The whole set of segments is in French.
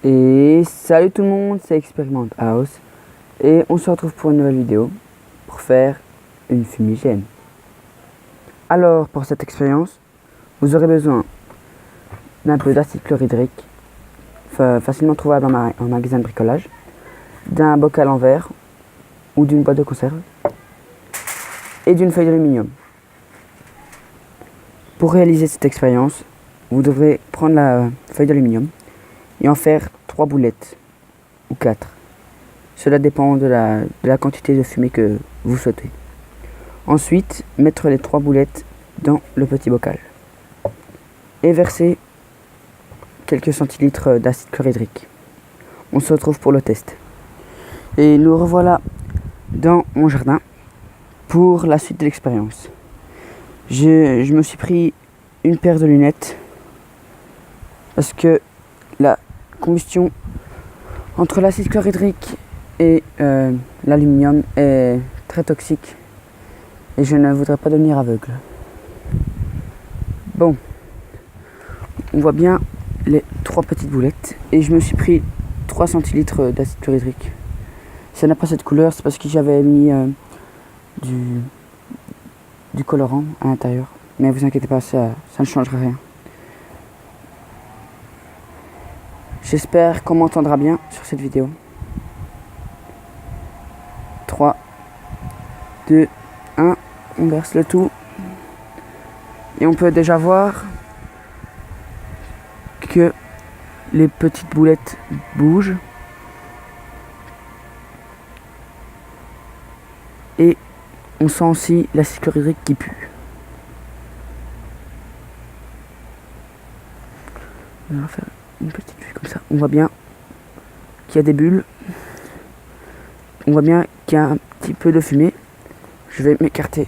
Et salut tout le monde, c'est Experiment House et on se retrouve pour une nouvelle vidéo pour faire une fumigène. Alors pour cette expérience, vous aurez besoin d'un peu d'acide chlorhydrique facilement trouvable en magasin de bricolage, d'un bocal en verre ou d'une boîte de conserve et d'une feuille d'aluminium. Pour réaliser cette expérience, vous devrez prendre la feuille d'aluminium et en faire 3 boulettes ou 4. Cela dépend de la quantité de fumée que vous souhaitez. Ensuite, mettre les 3 boulettes dans le petit bocal et verser quelques centilitres d'acide chlorhydrique. On se retrouve pour le test. Et nous revoilà dans mon jardin pour la suite de l'expérience. Je me suis pris une paire de lunettes parce que la combustion entre l'acide chlorhydrique et l'aluminium est très toxique et je ne voudrais pas devenir aveugle. Bon, on voit bien les 3 petites boulettes et je me suis pris 3 centilitres d'acide chlorhydrique. Si ça n'a pas cette couleur, c'est parce que j'avais mis du colorant à l'intérieur, mais vous inquiétez pas, ça ne changera rien. J'espère qu'on m'entendra bien sur cette vidéo. 3, 2, 1, on verse le tout. Et on peut déjà voir que les petites boulettes bougent. Et on sent aussi l'acide chlorhydrique qui pue. On va faire une petite vue comme ça. On voit bien qu'il y a des bulles. On voit bien qu'il y a un petit peu de fumée. Je vais m'écarter.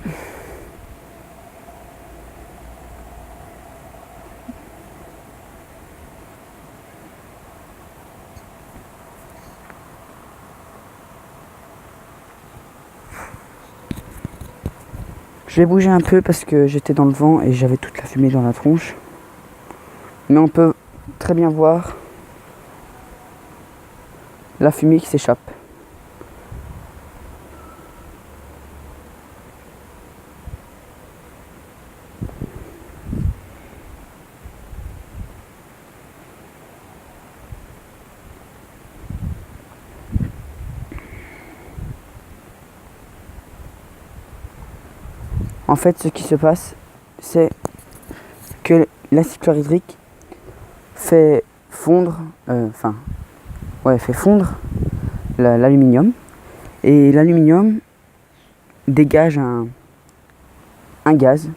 Je vais bouger un peu parce que j'étais dans le vent et j'avais toute la fumée dans la tronche. Mais on peut très bien voir la fumée qui s'échappe. En fait, ce qui se passe, c'est que l'acide chlorhydrique fait fondre, l'aluminium, et l'aluminium dégage un gaz,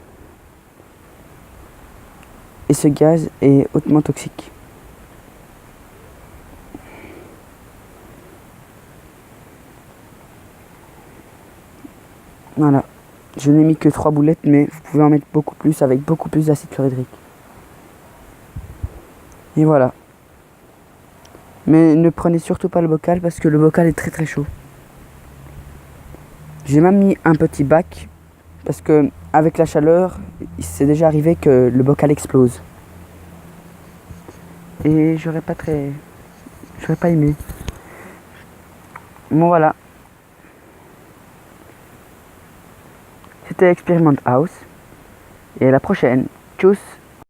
et ce gaz est hautement toxique. Voilà. Je n'ai mis que 3 boulettes, mais vous pouvez en mettre beaucoup plus avec beaucoup plus d'acide chlorhydrique. Et voilà. Mais ne prenez surtout pas le bocal parce que le bocal est très très chaud. J'ai même mis un petit bac parce que avec la chaleur, il s'est déjà arrivé que le bocal explose. Et j'aurais pas aimé. Bon voilà. C'était Experiment House. Et à la prochaine. Tchuss.